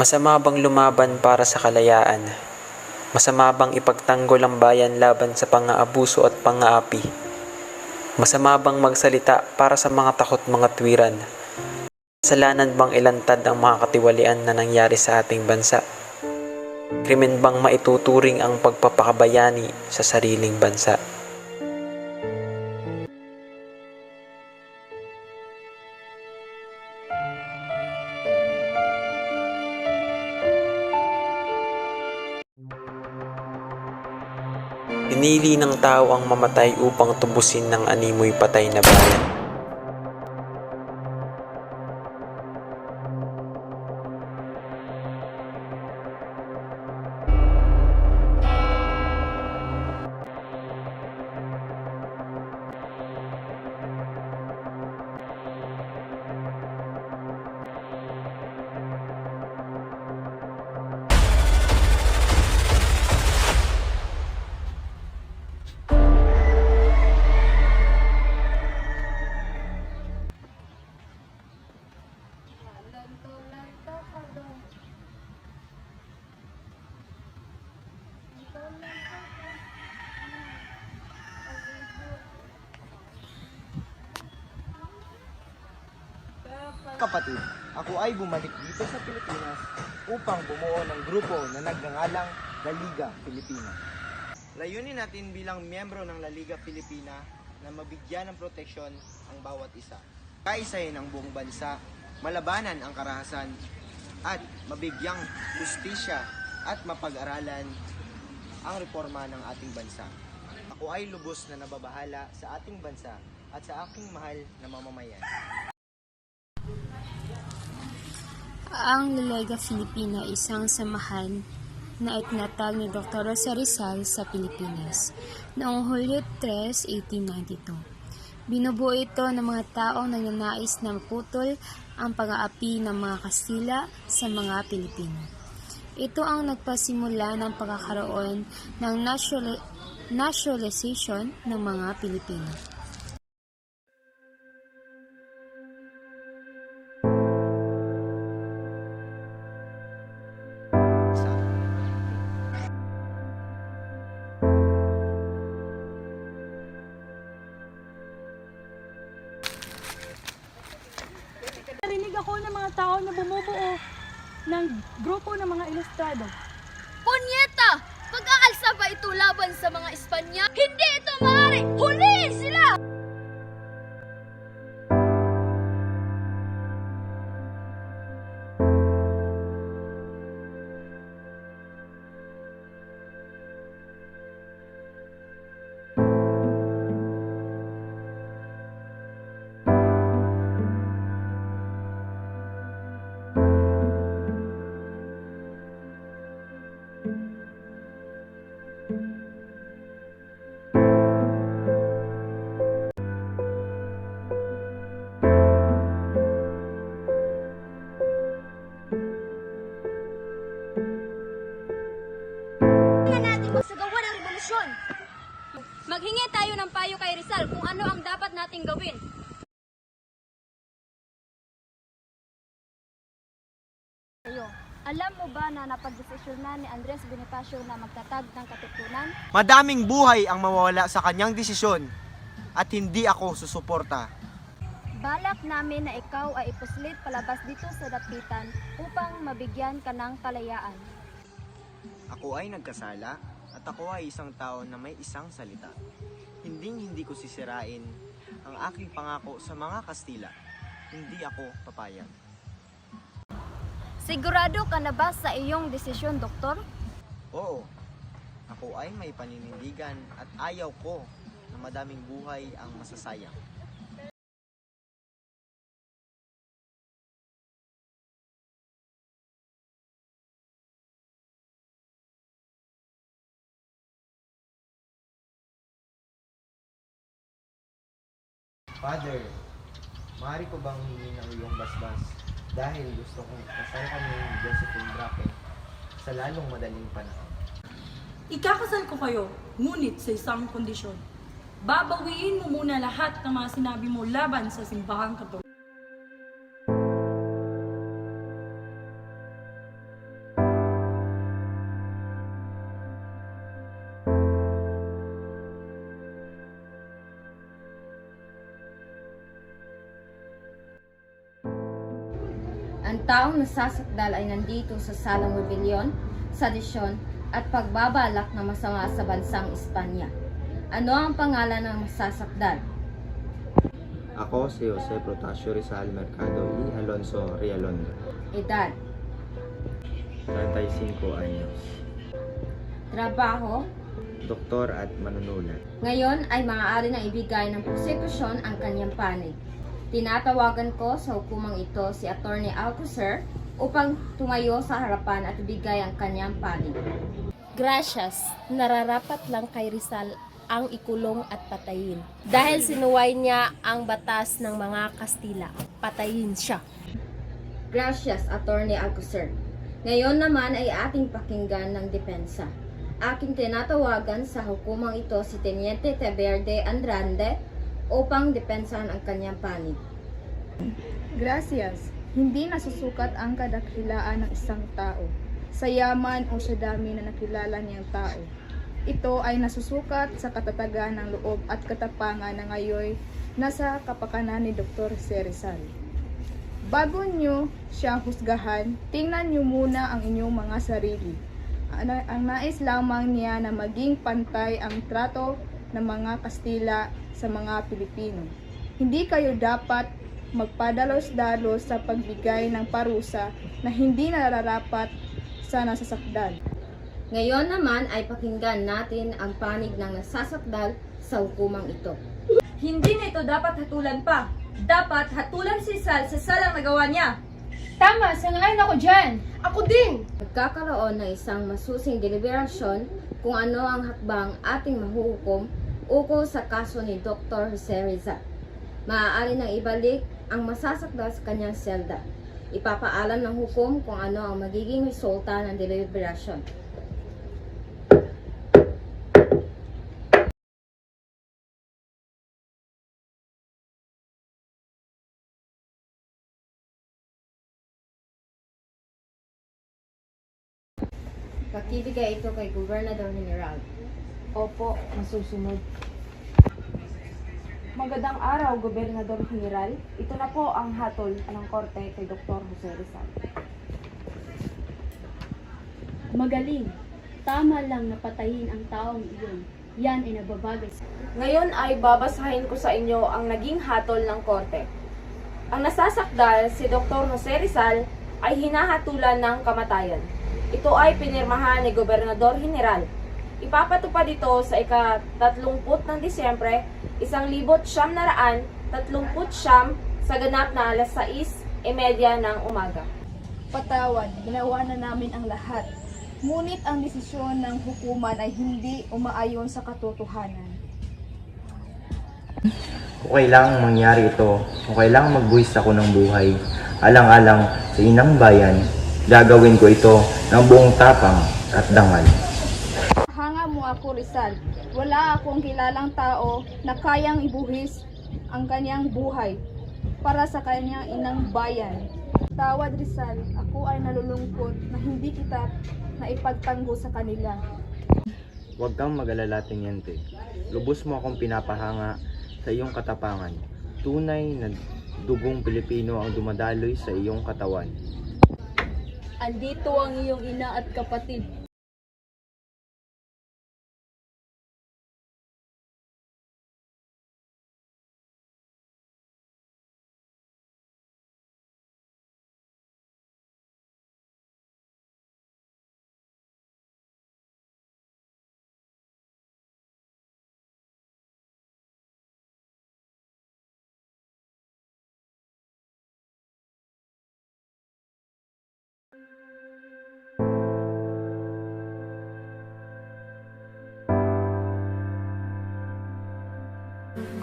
Masama bang lumaban para sa kalayaan? Masama bang ipagtanggol ang bayan laban sa pang-aabuso at pang-aapi? Masama bang magsalita para sa mga takot mga tuwiran? Kasalanan bang ilantad ang mga katiwalian na nangyari sa ating bansa? Krimen bang maituturing ang pagpapakabayani sa sariling bansa? Pinili ng tao ang mamatay upang tubusin ng animoy patay na bayan. Kapatid, ako ay bumalik dito sa Pilipinas upang bumuo ng grupo na nagngangalang La Liga Pilipina. Layunin natin bilang miyembro ng La Liga Pilipina na mabigyan ng proteksyon ang bawat isa. Kaisahin ang buong bansa, malabanan ang karahasan, at mabigyang justisya at mapag-aralan ang reforma ng ating bansa. Ako ay lubos na nababahala sa ating bansa at sa aking mahal na mamamayan. Ang Liga Filipina ay isang samahan na itinatag ni Dr. RIZAL'S sa Pilipinas noong Hulyo 3, 1892. Binubuo ito ng mga taong nagnanais na maputol ang pag-aapi ng mga Kastila sa mga Pilipino. Ito ang nagpasimula ng pagkakaroon ng nationalization ng mga Pilipino. Narinig ako ng mga tao na bumubuo ng grupo ng mga ilustrado. Punyeta! Pag-aalsa ba ito laban sa mga Espanya? Hindi ito maaari! Huliin sila! Magsagawa ng revolusyon. Maghingi tayo ng payo kay Rizal kung ano ang dapat nating gawin. Alam mo ba na napagdesisyonan ni Andres Bonifacio na magtatag ng katipunan? Madaming buhay ang mawawala sa kanyang desisyon at hindi ako susuporta. Balak namin na ikaw ay ipuslit palabas dito sa dapitan upang mabigyan ka ng kalayaan. Ako ay nagkasala at ako ay isang tao na may isang salita. Hindi ko sisirain ang aking pangako sa mga Kastila. Hindi ako papayag. Sigurado ka na ba sa iyong desisyon, Doktor? Oo, ako ay may paninindigan at ayaw ko na madaming buhay ang masasayang. Father, maaari ko bang hingin ang iyong basbas dahil gusto kong kasal kami ni Josephine Bracken sa lalong madaling panahon. Ikakasal ko kayo, ngunit sa isang kondisyon. Babawiin mo muna lahat ng mga sinabi mo laban sa simbahang Katoliko. Ang taong nasasakdal ay nandito sa salang rebelyon, sadisyon, at pagbabalak na masama sa bansang Espanya. Ano ang pangalan ng masasakdal? Ako si Jose Protasio Rizal Mercado y Alonso Rialondo, Edad, 35 anyos, trabaho. doktor at manunulat. Ngayon ay maaari na ibigay ng prosekusyon ang kanyang panig. Tinatawagan ko sa hukumang ito si Attorney Alcocer upang tumayo sa harapan at ibigay ang kanyang panig. Gracias, nararapat lang kay Rizal ang ikulong at patayin. Dahil sinuway niya ang batas ng mga Kastila, patayin siya. Gracias, Attorney Alcocer. Ngayon naman ay ating pakinggan ng depensa. Aking tinatawagan sa hukumang ito si Teniente Teverde Andrade upang depensahan ang kanyang panig. Gracias. Hindi nasusukat ang kadakilaan ng isang tao sa yaman o sa dami na nakilala niyang tao. Ito ay nasusukat sa katatagan ng loob at katapangan na ngayon nasa kapakanan ni Dr. Rizal. Bago niyo siya husgahan, tingnan niyo muna ang inyong mga sarili. Ang nais lamang niya na maging pantay ang trato ng mga Kastila sa mga Pilipino. Hindi kayo dapat magpadalos-dalos sa pagbigay ng parusa na hindi nararapat sa nasasakdal. Ngayon naman ay pakinggan natin ang panig ng nasasakdal sa hukumang ito. Hindi na ito dapat hatulan pa. Dapat hatulan si Rizal sa salang nagawa niya. Tama, sangayon ako dyan. Ako din! Nagkakaroon ng isang masusing deliberasyon kung ano ang hakbang ating mahuhukom ukol sa kaso ni Dr. Jose Rizal. Maaari nang ibalik ang masasakdal sa kanyang selda. Ipapaalam ng hukom kung ano ang magiging resulta ng deliberasyon. Pakibigay ito kay Gobernador General. Opo, masusunod. Magandang araw, Gobernador General. Ito na po ang hatol ng korte kay Dr. Jose Rizal. Magaling. Tama lang na patayin ang taong iyon. Yan ay nababagay. Ngayon ay babasahin ko sa inyo ang naging hatol ng korte. Ang nasasakdal, si Dr. Jose Rizal, ay hinahatulan ng kamatayan. Ito ay pinirmahan ni Gobernador General. Ipapatupad ito sa ika-30 ng Disyembre, 1939 sa ganap na alas 6:30 ng umaga. Patawad, ginawa na namin ang lahat. Ngunit ang desisyon ng hukuman ay hindi umaayon sa katotohanan. Kung kailangang mangyari ito, kung kailangang magbuwis ako ng buhay, alang-alang sa inang bayan, gagawin ko ito ng buong tapang at dangal. Hanga mo ako, Rizal. Wala akong kilalang tao na kayang ibuhis ang kanyang buhay para sa kanyang inang bayan. Tawad, Rizal. Ako ay nalulungkot na hindi kita naipagtanggol sa kanila. Huwag kang mag-alala, Teniente. Lubos mo akong pinapahanga sa iyong katapangan. Tunay na dugong Pilipino ang dumadaloy sa iyong katawan. Andito ang iyong ina at kapatid.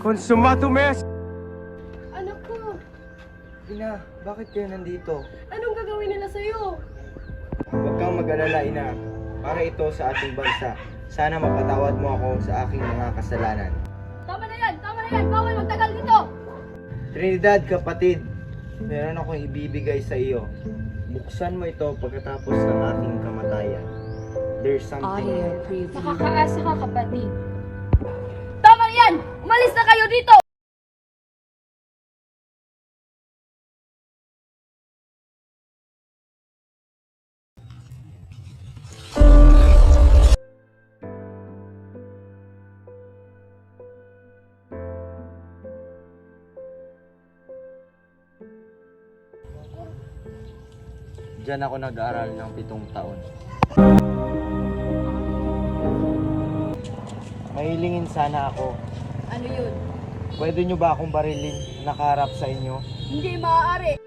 Consumato mes! Anak ko, Ina, bakit kayo nandito? anong gagawin nila sa'yo? Huwag kang mag-alala, Ina. Para ito sa ating bansa. Sana mapatawad mo ako sa aking mga kasalanan. Tama na yan! Tama na yan! Bawal magtagal dito! Trinidad, kapatid, meron akong ibibigay sa iyo. Buksan mo ito pagkatapos ng aking kamatayan. There's something... Makakaasa ka, kapatid. Tama na yan! Umalis na kayo dito! Diyan ako nag-aaral ng 7 taon. Mahilingin sana ako. Ano yun? Pwede nyo ba akong barilin nakaharap sa inyo? Hindi maaari.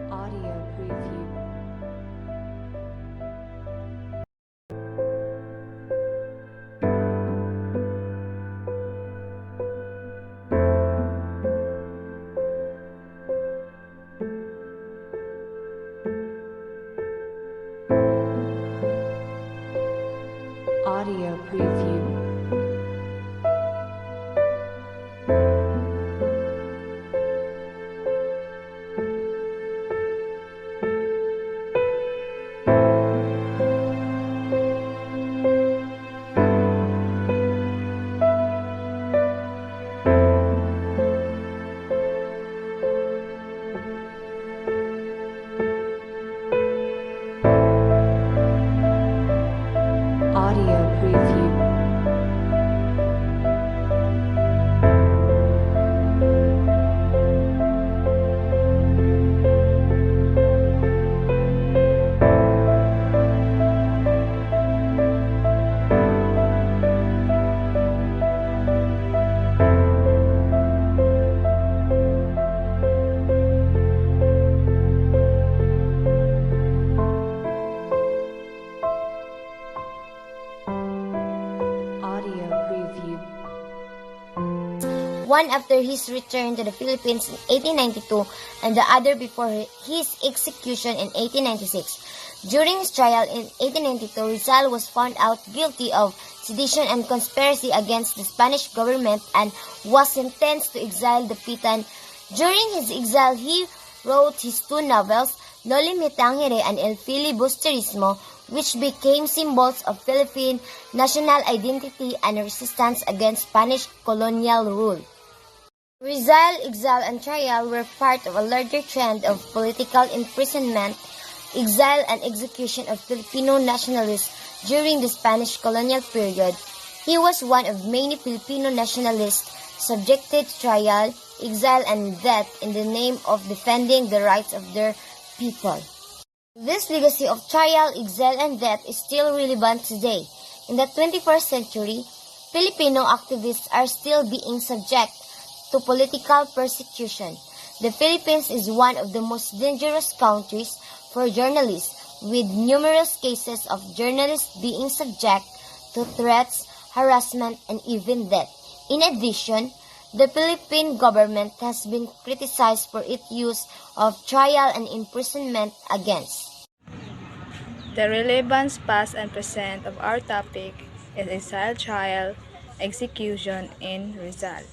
Audio preview. Audio preview. Audio preview. Audio preview. One after his return to the Philippines in 1892 and the other before his execution in 1896. During his trial in 1892, Rizal was found out guilty of sedition and conspiracy against the Spanish government and was sentenced to exile the Pitan. During his exile, he wrote his 2 novels, Noli Me Tangere and El Filibusterismo, which became symbols of Philippine national identity and resistance against Spanish colonial rule. Rizal, exile, and trial were part of a larger trend of political imprisonment, exile, and execution of Filipino nationalists during the Spanish colonial period. He was one of many Filipino nationalists subjected to trial, exile, and death in the name of defending the rights of their people. This legacy of trial, exile, and death is still relevant today. In the 21st century, Filipino activists are still being subject to political persecution. The Philippines is one of the most dangerous countries for journalists, with numerous cases of journalists being subject to threats, harassment, and even death. In addition, the Philippine government has been criticized for its use of trial and imprisonment against. The relevance past and present of our topic is exile trial, execution in Rizal.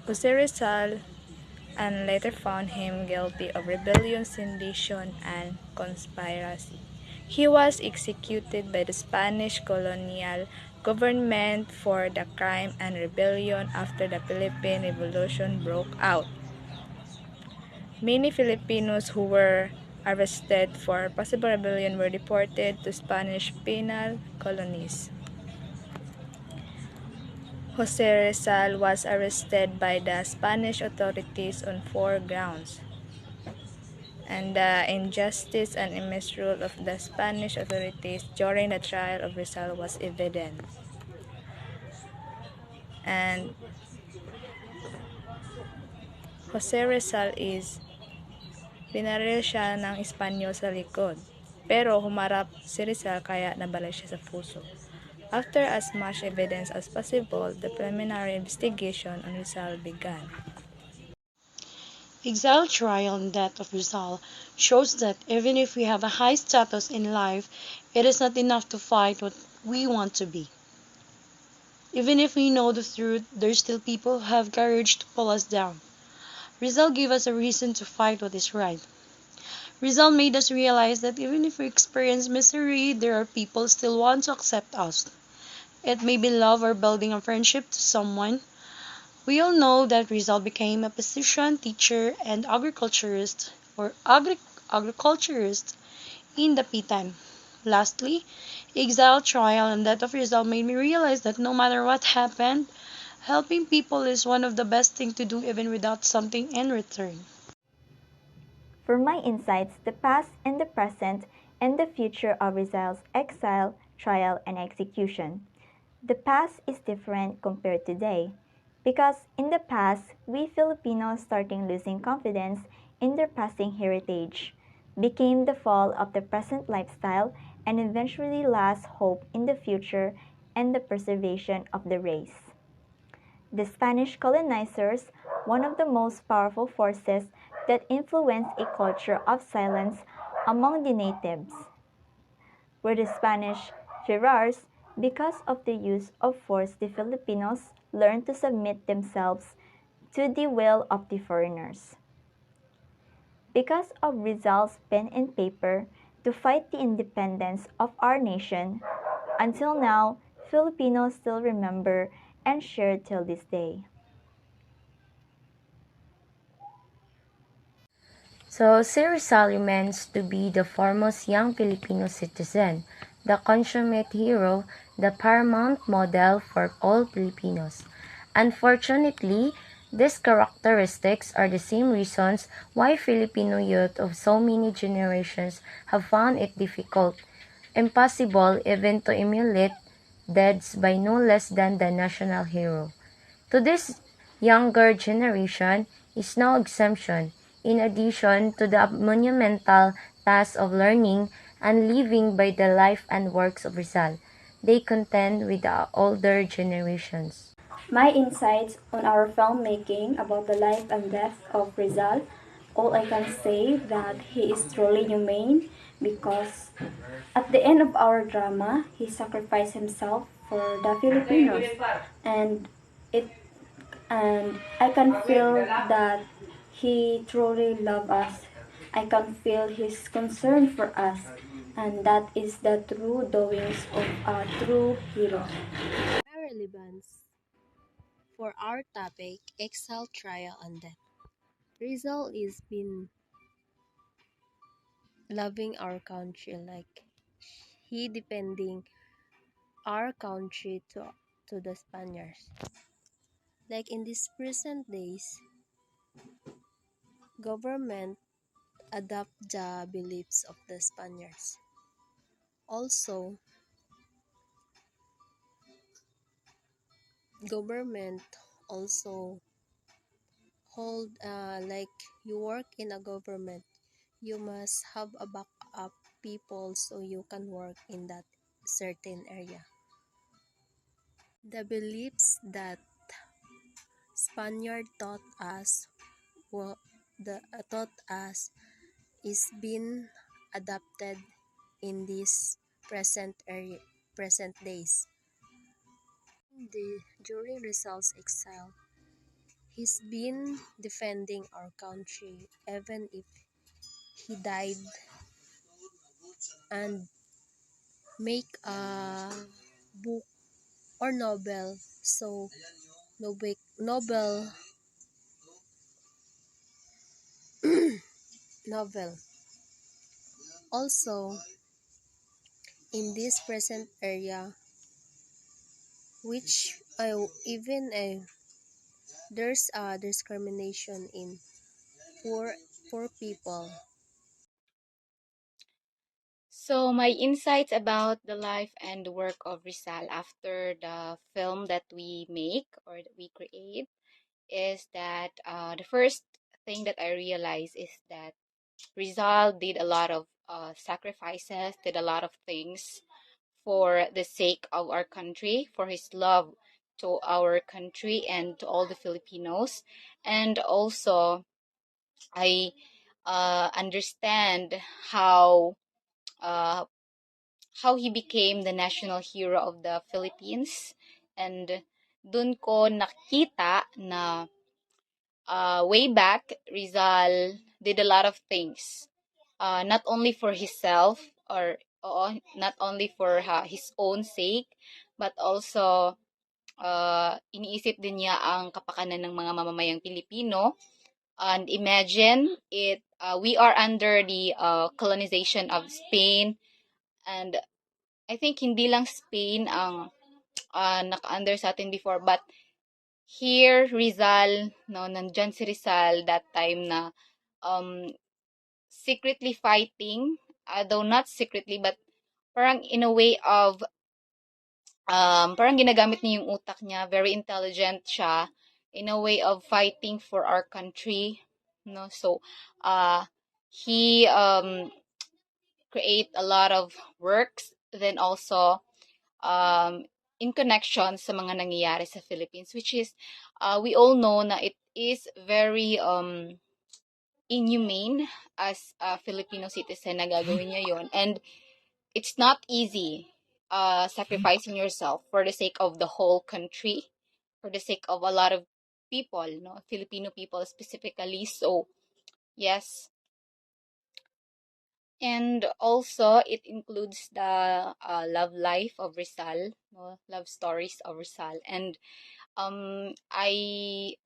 Jose Rizal and later found him guilty of rebellion, sedition, and conspiracy. He was executed by the Spanish colonial government for the crime and rebellion after the Philippine Revolution broke out. Many Filipinos who were arrested for possible rebellion were deported to Spanish penal colonies. Jose Rizal was arrested by the Spanish authorities on 4 grounds, and the injustice and misrule of the Spanish authorities during the trial of Rizal was evident. And Jose Rizal is binaril siya ng Espanyol sa likod, pero humarap si Rizal kaya nabalay siya sa puso. After as much evidence as possible, the preliminary investigation on Rizal began. Exile trial and death of Rizal shows that even if we have a high status in life, it is not enough to fight what we want to be. Even if we know the truth, there's still people who have courage to pull us down. Rizal gave us a reason to fight what is right. Rizal made us realize that even if we experience misery, there are people still want to accept us. It may be love or building a friendship to someone We all know that Rizal became a physician, teacher, and agriculturist in the P-time. Lastly, exile, trial, and death of Rizal made me realize that no matter what happened, helping people is one of the best things to do even without something in return. For my insights, the past and the present and the future of Rizal's exile, trial, and execution. The past is different compared to today because in the past, we Filipinos starting losing confidence in their passing heritage, became the fall of the present lifestyle, and eventually lost hope in the future and the preservation of the race. The Spanish colonizers, one of the most powerful forces that influenced a culture of silence among the natives, were the Spanish Ferrars. Because of the use of force, the Filipinos learned to submit themselves to the will of the foreigners. Because of Rizal's pen and paper to fight the independence of our nation, until now, Filipinos still remember and share till this day. So, si Rizal remains to be the foremost young Filipino citizen, the consummate hero, the paramount model for all Filipinos. Unfortunately, these characteristics are the same reasons why Filipino youth of so many generations have found it difficult, impossible even to emulate deeds by no less than the national hero. To this younger generation is no exemption. In addition to the monumental task of learning and living by the life and works of Rizal, they contend with the older generations. My insights on our filmmaking about the life and death of Rizal, all I can say that he is truly humane because at the end of our drama, he sacrificed himself for the Filipinos, and it and I can feel that he truly loves us. I can feel his concern for us, and that is the true doings of a true hero. Relevance for our topic, Exile, Trial, and Death. Rizal is been loving our country, like he defending our country to the Spaniards. Like in these present days, government adopt the beliefs of the Spaniards. Also, government also hold like you work in a government, you must have a backup people so you can work in that certain area. The beliefs that Spaniard taught us, well, the taught us is been adapted in this present days. During Rizal's exile, he's been defending our country even if he died, and make a book or novel. So novel novel. Also, in this present area, which even there's a discrimination in poor poor people. So, my insights about the life and the work of Rizal after the film that we make or that we create is that the first thing that I realized is that Rizal did a lot of sacrifices, did a lot of things for the sake of our country, for his love to our country and to all the Filipinos. And also, I understand how uh, how he became the national hero of the Philippines. And dun ko nakita na way back, Rizal did a lot of things. Not only for himself or not only for his own sake, but also iniisip din niya ang kapakanan ng mga mamamayang Pilipino. And imagine it, we are under the colonization of Spain, and I think hindi lang Spain ang naka-under sa atin before, but here Rizal, no, nandyan si Rizal that time na secretly fighting, though not secretly, but parang in a way of parang ginagamit niya yung utak niya, very intelligent siya in a way of fighting for our country, no? So he create a lot of works, then also in connection sa mga nangyayari sa Philippines, which is we all know na it is very inhumane as a Filipino citizen na gagawin niya yon, and it's not easy sacrificing yourself for the sake of the whole country, for the sake of a lot of people, no, Filipino people specifically. So yes, and also it includes the love life of Rizal, no, love stories of Rizal, and I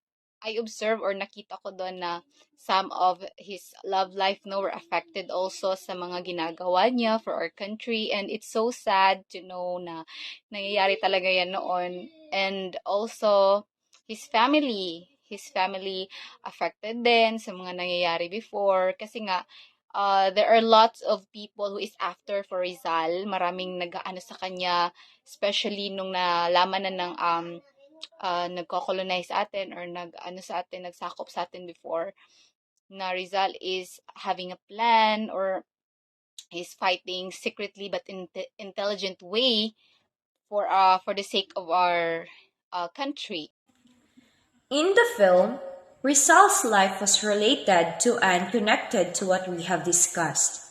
observe or nakita ko doon na some of his love life, no, were affected also sa mga ginagawa niya for our country, and it's so sad to know na nangyayari talaga yan noon. And also his family affected din sa mga nangyayari before, kasi nga there are lots of people who is after for Rizal. Maraming nag-aano sa kanya, especially nung nalaman na ng nagko-colonize sa atin or nagsakop sa atin before, na Rizal is having a plan or is fighting secretly but in intelligent way for the sake of our country. In the film, Rizal's life was related to and connected to what we have discussed.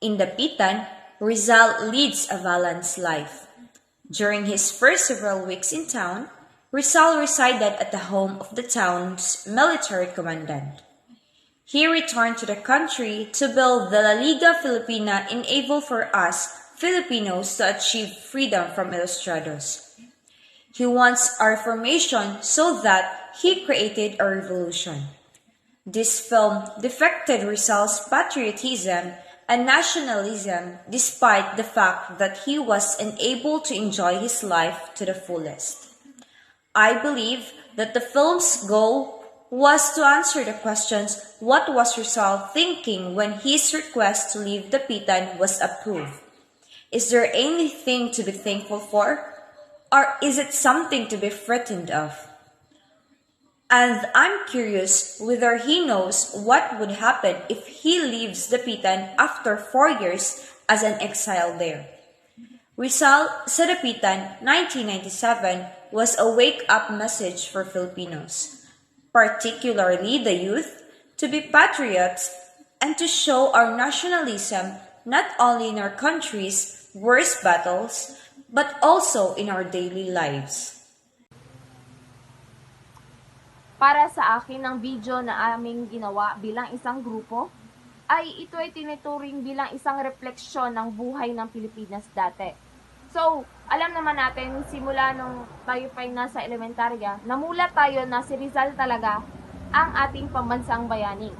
In the Pitan, Rizal leads a balanced life. During his first several weeks in town, Rizal resided at the home of the town's military commandant. He returned to the country to build the La Liga Filipina, enable for us Filipinos to achieve freedom from Ilustrados. He wants our formation so that he created a revolution. This film depicted Rizal's patriotism and nationalism despite the fact that he was unable to enjoy his life to the fullest. I believe that the film's goal was to answer the questions: what was Rizal thinking when his request to leave the Pitan was approved? Is there anything to be thankful for? Or is it something to be frightened of? And I'm curious whether he knows what would happen if he leaves the Pitan after 4 years as an exile there. Rizal sa Dapitan 1997 was a wake-up message for Filipinos, particularly the youth, to be patriots and to show our nationalism not only in our country's worst battles, but also in our daily lives. Para sa akin, ang video na aming ginawa bilang isang grupo ito ay tinuturing bilang isang refleksyon ng buhay ng Pilipinas dati. So, alam naman natin, simula nung tayo pa'y nasa elementarya, namulat tayo na si Rizal talaga ang ating pambansang bayani.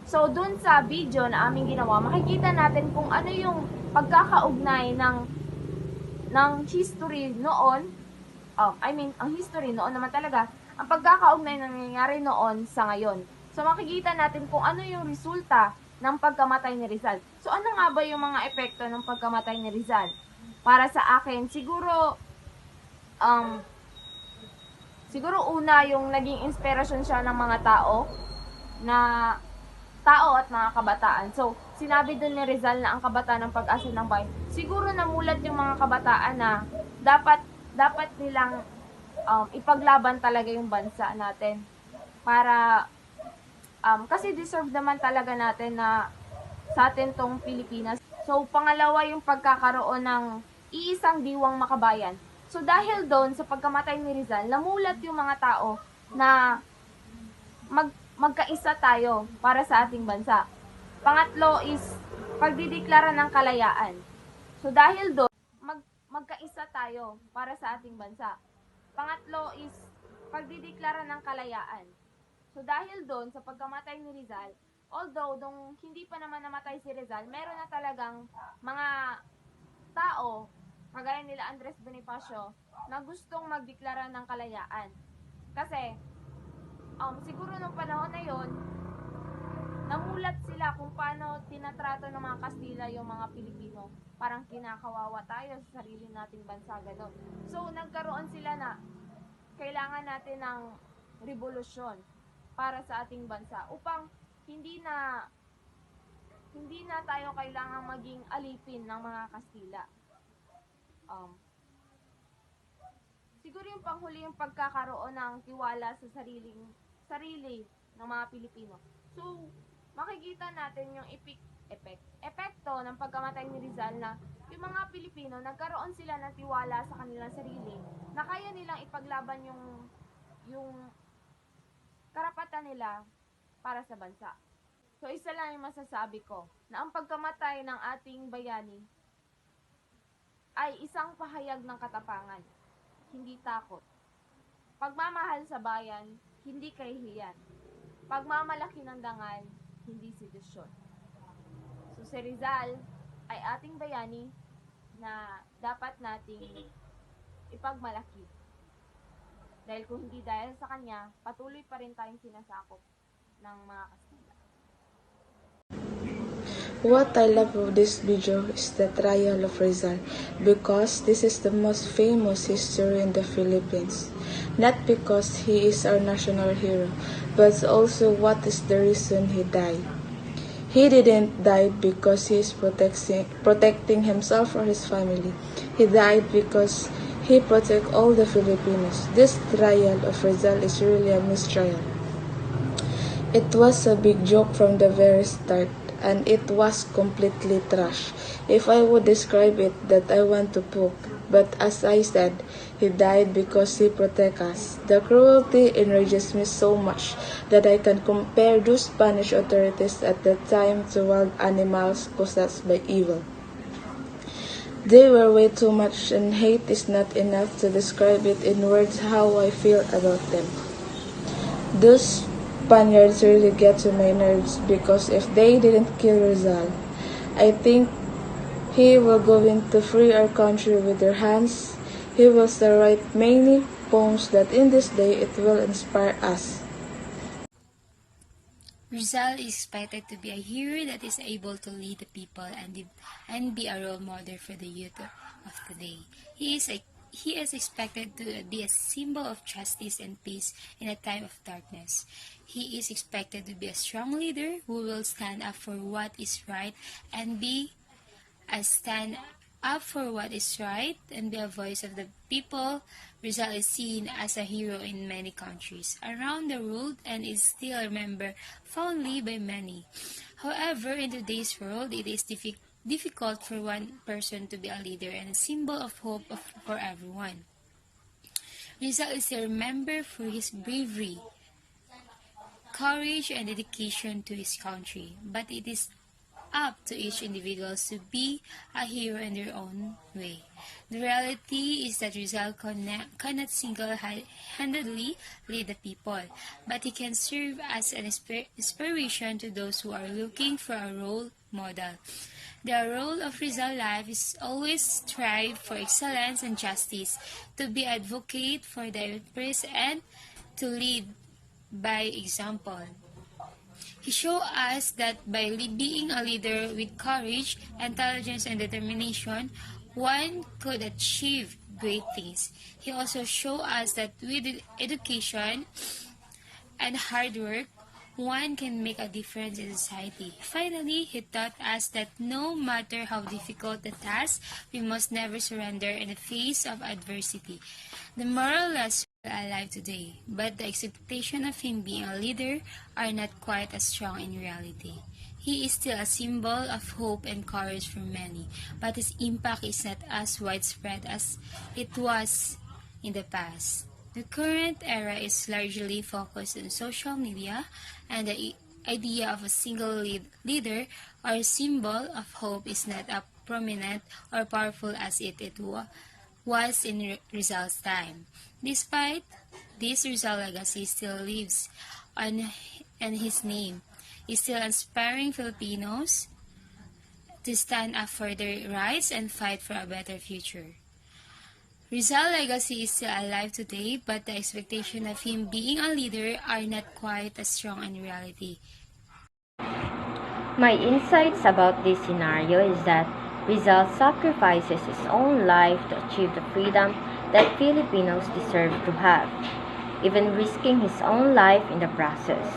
So, dun sa video na aming ginawa, makikita natin kung ano yung pagkakaugnay ng history noon. Ang history noon naman talaga, ang pagkakaugnay ng nangyayari noon sa ngayon. So, makikita natin kung ano yung resulta ng pagkamatay ni Rizal. So, ano nga ba yung mga epekto ng pagkamatay ni Rizal? Para sa akin, siguro una yung naging inspirasyon siya ng mga tao at mga kabataan. So, sinabi dun ni Rizal na ang kabataan ng pag-asa ng bayan. Siguro namulat yung mga kabataan na dapat nilang ipaglaban talaga yung bansa natin. Para kasi deserve naman talaga natin na sa atin tong Pilipinas. So, pangalawa yung pagkakaroon ng iisang diwang makabayan. So, dahil doon sa pagkamatay ni Rizal, namulat yung mga tao na magkaisa tayo para sa ating bansa. Pangatlo is pagdideklara ng kalayaan. So, dahil doon, magkaisa tayo para sa ating bansa. Pangatlo is pagdideklara ng kalayaan. So dahil doon sa pagkamatay ni Rizal, although hindi pa naman namatay si Rizal, meron na talagang mga tao, kagaya nila Andres Bonifacio, na gustong magdeklara ng kalayaan. Kasi, siguro nung panahon na yon, namulat sila kung paano tinatrato ng mga Kastila yung mga Pilipino. Parang kinakawawa tayo sa sarili nating bansa, gano'n. So, nagkaroon sila na kailangan natin ng revolusyon para sa ating bansa upang hindi na tayo kailangang maging alipin ng mga Kastila. Siguro yung panghuli yung pagkakaroon ng tiwala sa sarili ng mga Pilipino. So, makikita natin yung epekto ng pagkamatay ni Rizal na yung mga Pilipino, nagkaroon sila ng tiwala sa kanilang sarili na kaya nilang ipaglaban yung karapatan nila para sa bansa. So, isa lang yung masasabi ko, na ang pagkamatay ng ating bayani ay isang pahayag ng katapangan, hindi takot. Pagmamahal sa bayan, hindi kahihiyan. Pagmamalaki ng dangal, hindi sedusyon. So si Rizal ay ating bayani na dapat nating ipagmalaki. Dahil kung hindi dahil sa kanya, patuloy pa rin tayong sinasakop ng mga Kastila. What I love of this video is the trial of Rizal, because this is the most famous history in the Philippines. Not because he is our national hero, but also what is the reason he died. He didn't die because he is protecting himself or his family. He died because he protects all the Filipinos. This trial of Rizal is really a mistrial. It was a big joke from the very start, and it was completely trash. If I would describe it, that I want to poke. But as I said, he died because he protects us. The cruelty enrages me so much that I can compare those Spanish authorities at the time to wild animals possessed by evil. They were way too much, and hate is not enough to describe it in words how I feel about them. Those Spaniards really get to my nerves, because if they didn't kill Rizal, I think he will go in to free our country with their hands. He will still write many poems that in this day it will inspire us. Rizal is expected to be a hero that is able to lead the people and be a role model for the youth of today. He is expected to be a symbol of justice and peace in a time of darkness. He is expected to be a strong leader who will stand up for what is right and be a voice of the people. Rizal is seen as a hero in many countries around the world and is still remembered fondly by many. However, in today's world, it is difficult for one person to be a leader and a symbol of hope for everyone. Rizal is remembered for his bravery, courage, and dedication to his country, but it is up to each individual to be a hero in their own way. The reality is that Rizal cannot single-handedly lead the people, but he can serve as an inspiration to those who are looking for a role model. The role of Rizal's life is always strive for excellence and justice, to be advocate for the oppressed, and to lead by example. He showed us that by being a leader with courage, intelligence, and determination, one could achieve great things. He also showed us that with education and hard work, one can make a difference in society. Finally, he taught us that no matter how difficult the task, we must never surrender in the face of adversity. The moral lesson is alive today, but the expectation of him being a leader are not quite as strong in reality. He is still a symbol of hope and courage for many, but his impact is not as widespread as it was in the past. The current era is largely focused on social media, and the idea of a single leader or symbol of hope is not as prominent or powerful as it was in Rizal's time. Despite this, Rizal legacy still lives on, and his name is still inspiring Filipinos to stand up for their rights and fight for a better future. Rizal's legacy is still alive today, but the expectation of him being a leader are not quite as strong in reality. My insights about this scenario is that Rizal sacrifices his own life to achieve the freedom that Filipinos deserve to have, even risking his own life in the process.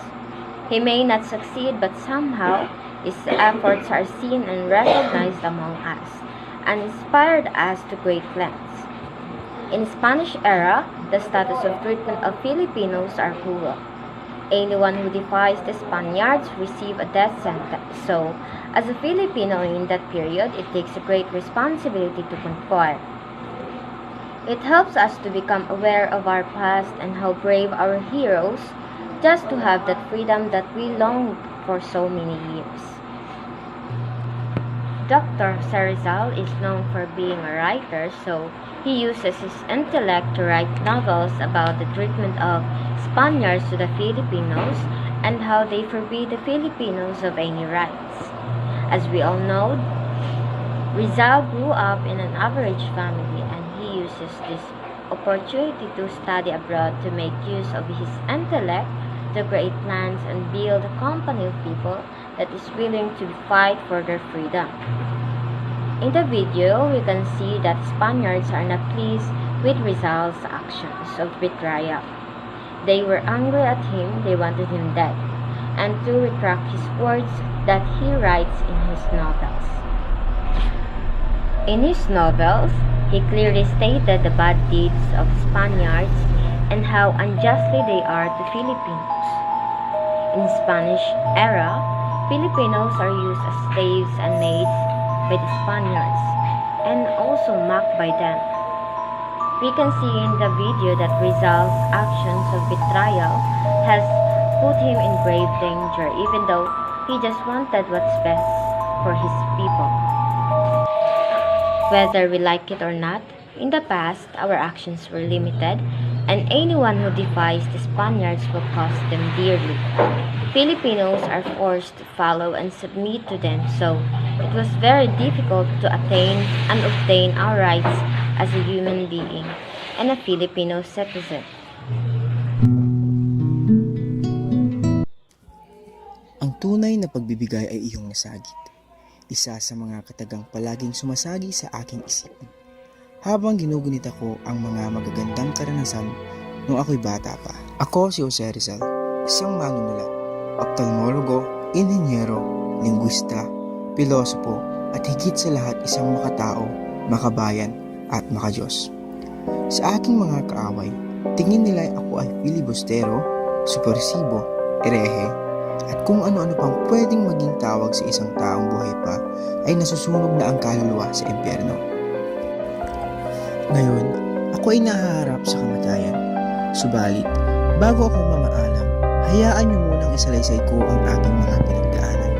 He may not succeed, but somehow his efforts are seen and recognized among us and inspired us to great lengths. In Spanish era, the status of treatment of Filipinos are cruel. Anyone who defies the Spaniards receive a death sentence. So, as a Filipino in that period, it takes a great responsibility to conform. It helps us to become aware of our past and how brave our heroes just to have that freedom that we longed for so many years. Dr. Rizal is known for being a writer, so he uses his intellect to write novels about the treatment of Spaniards to the Filipinos and how they forbid the Filipinos of any rights. As we all know, Rizal grew up in an average family and he uses this opportunity to study abroad to make use of his intellect to create plans and build a company of people that is willing to fight for their freedom. In the video, we can see that Spaniards are not pleased with Rizal's actions of betrayal. They were angry at him, they wanted him dead, and to retract his words that he writes in his novels. In his novels, he clearly stated the bad deeds of Spaniards and how unjustly they are to Filipinos. In Spanish era, Filipinos are used as slaves and maids by the Spaniards and also mocked by them. We can see in the video that Rizal's actions of betrayal has put him in grave danger even though he just wanted what's best for his people. Whether we like it or not, in the past, our actions were limited and anyone who defies the Spaniards will cost them dearly. Filipinos are forced to follow and submit to them, so it was very difficult to attain and obtain our rights as a human being and a Filipino citizen. Ang tunay na pagbibigay ay iyong nasagit. Isa sa mga katagang palaging sumasagi sa aking isipan. Habang ginugunit ako ang mga magagandang karanasan nung ako'y bata pa. Ako si Jose Rizal, isang manunulat, ophthalmologo, inhenyero, linguista, pilosopo, at higit sa lahat isang makatao, makabayan, at makadiyos. Sa aking mga kaaway, tingin nila ako ay filibustero, subversibo, erehe, at kung ano-ano pang pwedeng maging tawag sa isang taong buhay pa ay nasusunog na ang kaluluwa sa impyerno. Ngayon, ako ay nahaharap sa kamatayan. Subalit, bago ako mamaalam, hayaan niyo munang isalaysay ko ang aking mga pinagdaanan.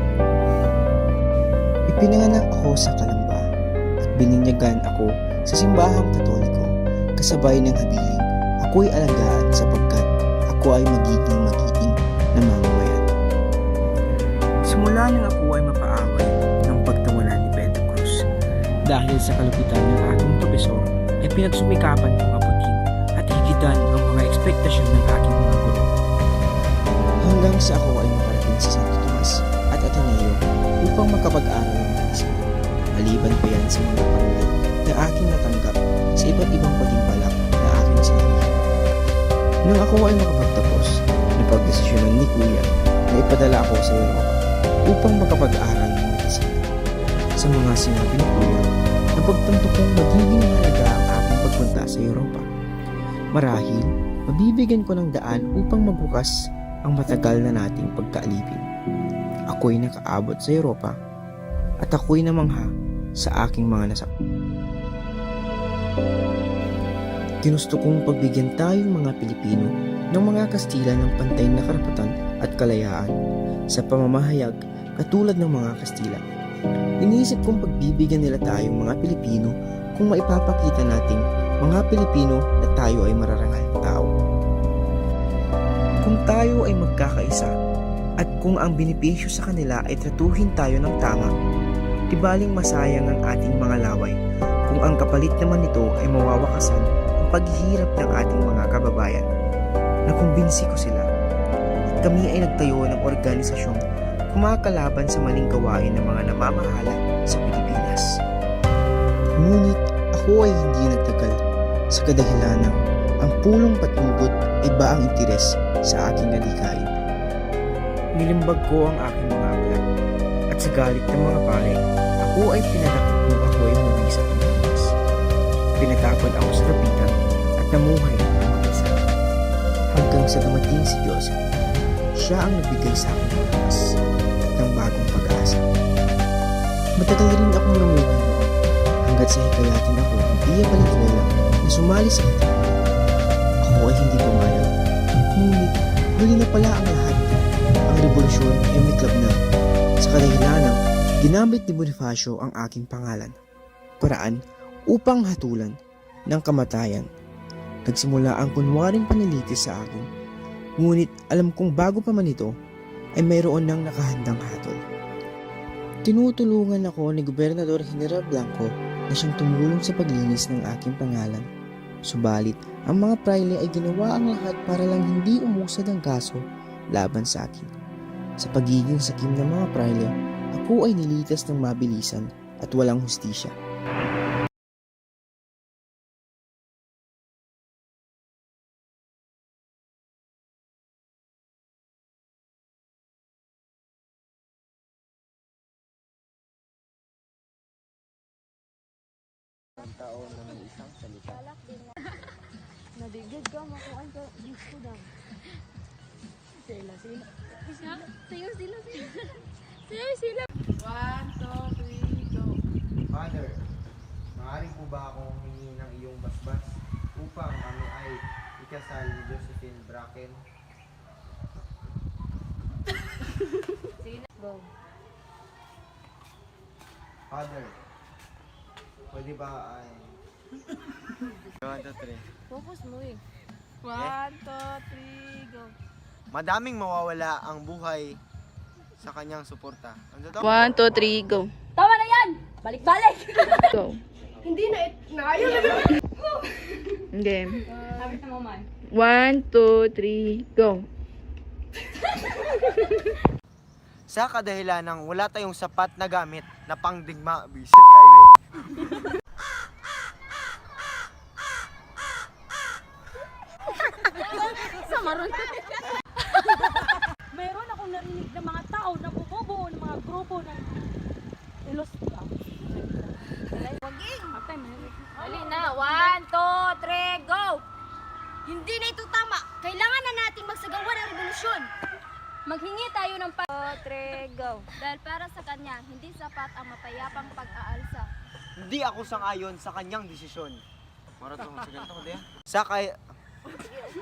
Ipinanganak ako sa Kalamba at bininyagan ako sa simbahang Katoliko, kasabay ng habiling ako'y alagaan sapagkat ako ay magiging na mamamayan. Simula nang ako ay mapaaway ng pagtawanan ni Pedro Cruz. Dahil sa kalupitan ng aking profesor, ay pinagsumikapan kong abutin at higitan ang mga ekspektasyon ng aking mga guro. Hanggang sa ako ay makarating sa Santo Tomas at Ateneo upang makapag-aral ng medisina. Maliban pa yan sa mga parangal na aking natanggap sa iba't ibang patimpalak na aking sinabi. Nang ako ay makapagtapos, napagdesisyonan ni Kuya na ipadala ako sa Europa upang makapag-aral ng medisina. Sa mga sinabi ni Kuya, napagtanto kong magiging mahalaga ang aking pagpunta sa Europa. Marahil, mabibigyan ko ng daan upang magbukas ang matagal na nating pagkaalipin. Ako'y nakaabot sa Europa at ako'y namangha sa aking mga nasapi. Ginusto kong pagbigyan tayong mga Pilipino ng mga Kastila ng pantay na karapatan at kalayaan sa pamamahayag katulad ng mga Kastila. Iniisip kong pagbibigyan nila tayong mga Pilipino kung maipapakita nating mga Pilipino na tayo ay mararangal na tao. Kung tayo ay magkakaisa at kung ang benepisyo sa kanila ay tratuhin tayo ng tama, di baling masayang ang ating mga laway kung ang kapalit naman nito ay mawawakasan ang paghihirap ng ating mga kababayan. Nakumbinsi ko sila at kami ay nagtayo ng organisasyong kumakalaban sa maling gawain ng mga namamahala sa Pilipinas. Ngunit ako ay hindi nagtagal sa kadahilanang ang pulong patnugot ay baang interes sa aking nalikain. Nilimbag ko ang aking mga anak at sa galit ng mga pare, ako ay pinanakit nung ako ay umuwi sa Pilipinas. Pinatapon ako sa kapitan at namuhay ng mag-isa. Hanggang sa dumating si Joseph, siya ang nagbigay sa akin ng lakas at ng bagong pag-asa. Matagal rin akong namuhay noon hanggat sa hikayatin ako ng Tia Valenzuela na sumali sa akin. Ako ay hindi pumayag. Ngunit huli na pala ang lahat. Ang revolusyon ay umiklab na. Sa kadahilanang ginamit ni Bonifacio ang aking pangalan, paraan upang hatulan ng kamatayan. Nagsimula ang kunwaring panilitis sa akin. Ngunit alam kong bago pa man ito ay mayroon ng nakahandang hatol. Tinutulungan ako ni Gobernador General Blanco na siyang tumulong sa paglinis ng aking pangalan. Subalit, ang mga praile ay ginawa ang lahat para lang hindi umusad ang kaso laban sa akin. Sa pagiging sakim ng mga praile, ako ay nilitas ng mabilisan at walang hustisya. Ang tao ng isang salita. Nabigid ka, makuhaan ka, gusto daw. Sila. Sayo sila. 1, 2, 3, go. Father, maaari po ba akong hingi ng iyong basbas upang kami ay ikasal ni Josephine Bracken? Sige na, go. Father, pwede ba ay... 1, 2, 3. Focus mo eh. 1, 2, 3, go. Madaming mawawala ang buhay sa kanyang suporta. Ano to? 1, 2, 3, go. Tama na yan! Balik-balik! Go. Hindi na, ayaw na. Game. Habit na mo man. 1, 2, 3, go. Sa kadahilan ng wala tayong sapat na gamit na pangdigma, bisit kayo eh. Samaron. Mayroon akong narinig ng mga tao na bumubuo ng mga grupo ng ilos. Dali na, 1, 2, 3, go! Hindi na ito tama. Kailangan na nating magsagawa ng revolusyon. Maghingi tayo ng 2, 3, go. dahil para sa kanya, hindi sapat ang mapayapang pag-aalsa. Hindi ako sang-ayon sa kanyang desisyon. Maratong sa ganito ko diyan.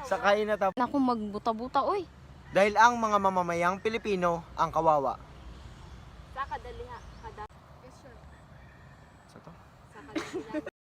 Sakay na tapos. Naku, magbuta-buta, oy. Dahil ang mga mamamayang Pilipino ang kawawa. Sa kadaliha. Sa to?